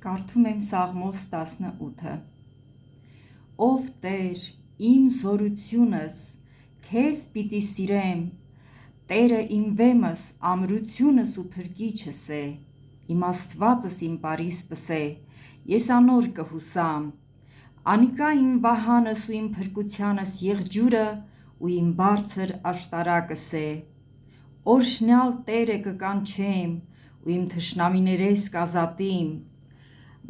Կարդում եմ Սաղմոս 18-ը։ Ով Տեր, իմ զորությունս, քեզ պիտի սիրեմ, Տերը իմ վեմս, ամրությունս ու փրկիչս է, իմ Աստվածս իմ պարիսպս է, ես անոր կհուսամ, անիկա իմ վահանս ու իմ փրկությանս եղջյուրը ու իմ բարձր աշտարակս է, օրհնյալ Տերը կկանչեմ ու իմ թշնամիներես կազատիմ,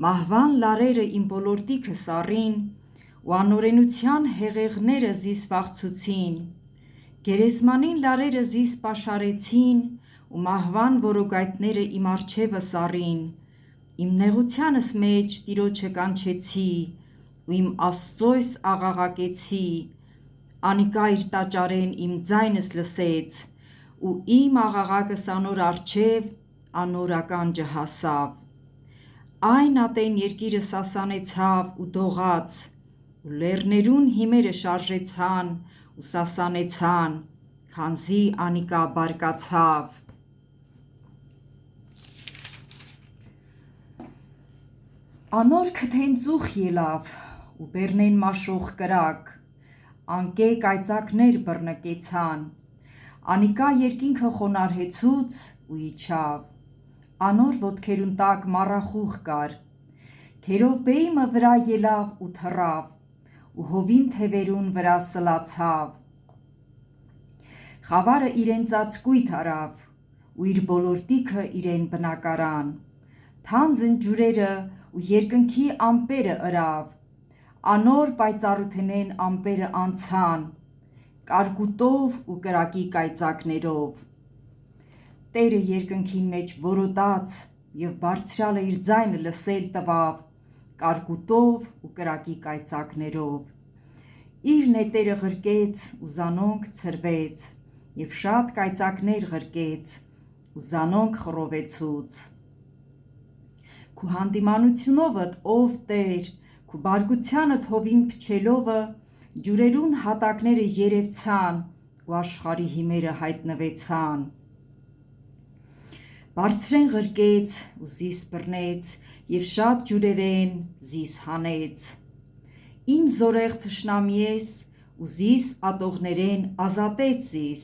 մահվան լարերը իմ ոլորտիքս առին ու անօրենության հեղեղները զիս վախցուցին, գերեզմանին լարերը զիս պաշարեցին ու մահվան որոգայթները իմ առջևս առին, իմ նեղությանս մեջ Տիրոջը կանչեցի ու իմ Աստծոյս աղաղակեցի, անիկա իր տաճարեն իմ ձայնս լսեց ու իմ աղաղակս անոր առջև անոր ականջը հասավ, այն ատեն երկիրը սասանեցավ ու դողաց ու լեռներուն հիմերը շարժեցան ու սասանեցան, քանզի անիկա բարկացավ։ Անոր քթեն ծուխ ելավ ու բեռնեն մաշող կրակ, անկե կայծակներ բռնկեցան, անիկա երկինքը խոնարհեցուց ու իջավ, անոր ոտքերուն տակ մառախուղ կար, քերովբեիմը վրա ելավ ու թռավ ու հովին թևերուն վրա սլացավ, խավարը իրեն ծածկույթ արավ ու իր ոլորտիքը իրեն բնակարան, թանձն ջուրերը ու երկնքի ամպերը ըրավ, անոր պայծառութենեն ամպերը անցան, կարկուտով ու կրակի կայծակներով, Տերը երկնքին մեջ որոտաց և բարձրյալը իր ձայնը լսել տվավ, կարկուտով ու կրակի կայծակներով, իր նետերը ղրկեց ու զանոնք ցրվեց և շատ կայծակներ ղրկեց ու զանոնք խռովեցուց, քու հանդիմանությունովդ ով Տեր, քու բարկությանդ հովին փչելով ջուրերուն հատակները երևցան ու աշխարհի հիմերը հայտնվեցան, բարձրեն ղրկեց ու զիս բռնեց և շատ ջուրերեն զիս հանեց, իմ զորեղ թշնամիես ու զիս ատողներեն ազատեց զիս,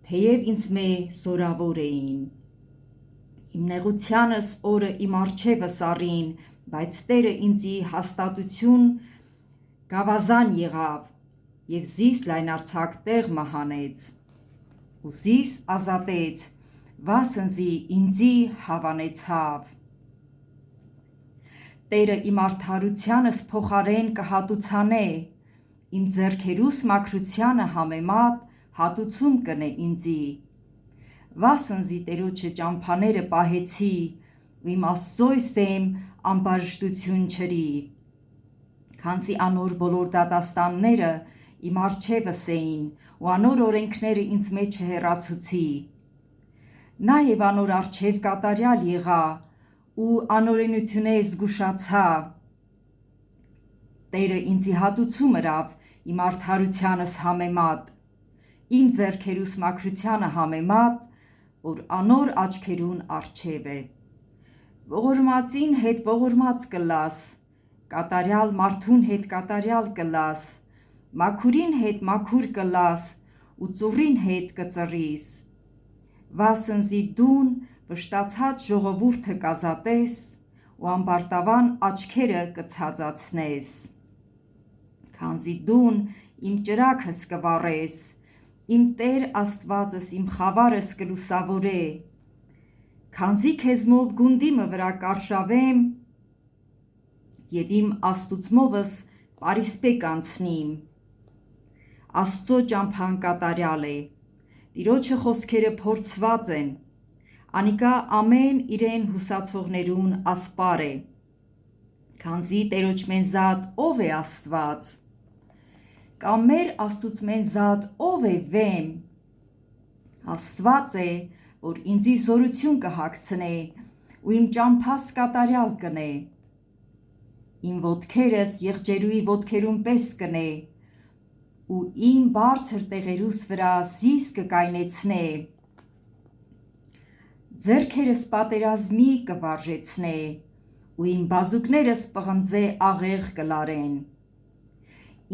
թեև ինձմե զորավոր էին, իմ նեղությանս օրը իմ առջևս առին, բայց Տերը ինձի հաստատություն գավազան եղավ և զիս լայնարձակ տեղ մը հանեց ու զիս ազատեց, վասնզի ինձի հավանեցավ, Տերը իմ արդարությանս փոխարեն կհատուցանե, իմ ձեռքերուս մաքրությանը համեմատ հատուցում կնե ինձի, վասնզի Տերոջը ճամփաները պահեցի ու իմ Աստծոյս դեմ ամբարշտություն չրի, քանզի անոր բոլոր դատաստանները իմ առջևս էին ու անոր օրենքները ինձ մեջ հեռացուցի, նաև անոր առջև կատարյալ եղա ու անօրենութենէ զգուշացա, Տերը ինձի հատուցում ըրավ իմ արդարությանս համեմատ, իմ ձեռքերուս մաքրությանը համեմատ, որ անոր աչքերուն առջև է, ողորմածին հետ ողորմած կլաս, կատարյալ մարդուն հետ կատարյալ կլաս, մաքուրին հետ մաքուր կլաս ու ծուռին հետ կծռիս, վասնզի դուն վշտացած ժողովուրդը կազատես ու ամբարտավան աչքերը կցածացնես, քանզի դուն իմ ճրագս կվառես, իմ Տեր Աստվածս իմ խավարս կլուսավորե, քանզի քեզմով գունդիմը վրա կարշավեմ և իմ աստուծմովս պարիսպե կանցնիմ, Աստծո ճամփան կատարյալ է, Տիրոջը խոսքերը փորձված են, անիկա ամեն իրեն հուսացողներուն ասպար է, քանզի Տերոջմեն զատ ով է Աստված, կամ մեր Աստուծմեն զատ ով է վեմ, Աստված է, որ ինձի զորություն կհագցնե ու իմ ճամփաս կատարյալ կնե, իմ ոտքերս եղջերուի ոտքերուն պես կնե ու իմ բարձր տեղերուս վրա զիս կկայնեցնե, ձեռքերս պատերազմի կվարժեցնե ու իմ բազուկներս պղնձե աղեղ կլարեն։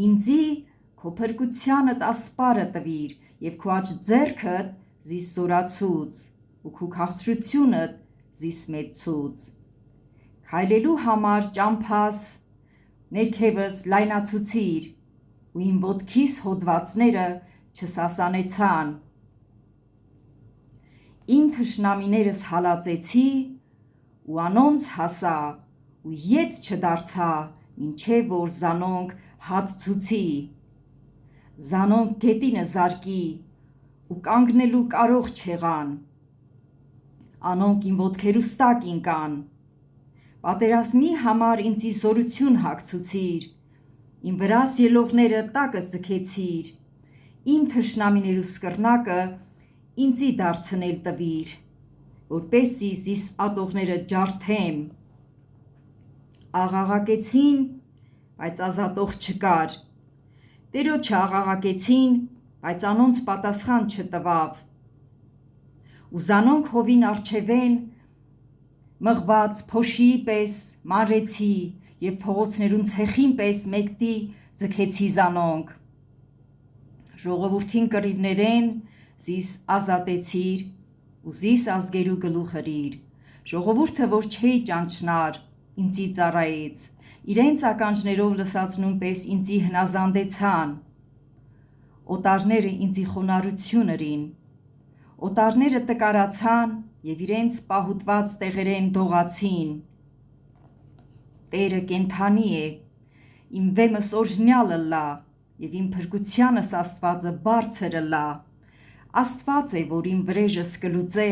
Ինձի քո փրկությանդ ասպարը տվիր և քո աջ ձեռքդ զիս զորացուց ու քո քաղցրությունդ զիս մեծցուց։ Քայլելու համար ճամփաս ներքևս լայնացուցիր ու իմ ոտքիս հոդվածները չսասանեցան։ Իմ թշնամիներս հալածեցի ու անոնց հասա ու ետ չդարձա, մինչև որ զանոնք հատցուցի։ Զանոնք գետինը զարկի ու կանգնելու կարող չեղան։ Անոնք իմ ոտքերուս տակ ինկան։ Պատերազմի համար ինձի զորություն հագցուցիր, իմ վրաս ելողները տակս ձգեցիր, իմ թշնամիներուս կռնակը ինձի դարձնել տվիր, որպեսզի զիս ատողները ջարդեմ։ Աղաղակեցին, բայց ազատող չկար, Տերոջը աղաղակեցին, բայց անոնց պատասխան չտվավ։ Ու զանոնք հովին առջևեն մղված փոշիի պես մանրեցի և փողոցներուն ցեխին պես մեկդի ձգեցի զանոնք։ Ժողովուրդին կռիվներեն զիս ազատեցիր ու զիս ազգերու գլուխըրիր։ Ժողովուրդը, որ չէի ճանչնար, ինձի ծառայեց, իրենց ականջներով լսածնուն պես ինձի հնազանդեցան։ Օտարները ինձի խոնարհություն ըրին, օտարները տկարացան և իրենց պահուտված տեղերեն դողացին։ Տերը կենդանի է, իմ վեմս օրհնյալ ըլլա, և իմ փրկությանս Աստվածը բարձր ըլլա։ Աստված է, որ իմ վրեժս կլուծե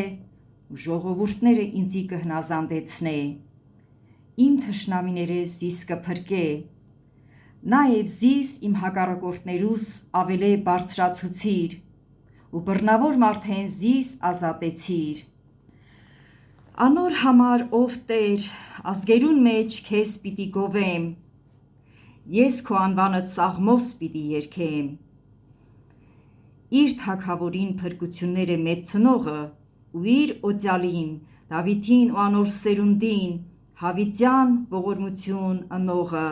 ու ժողովուրդները ինձի կհնազանդեցնե։ Իմ թշնամիներես զիս կփրկե։ Նաև զիս իմ հակառակորդներուս ավելե բարձրացուցիր ու բռնավոր մարդեն զիս ազատեցիր։ Անոր համար, ով Տեր, ազգերուն մեջ քեզ պիտի գովեմ, ես քո անվանդ սաղմոս պիտի երգեմ։ Իր թագավորին փրկությունները մեծցնողը ու իր օծյալին Դավիթին ու անոր սերունդին հավիտյան ողորմություն ընողը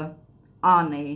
ան է։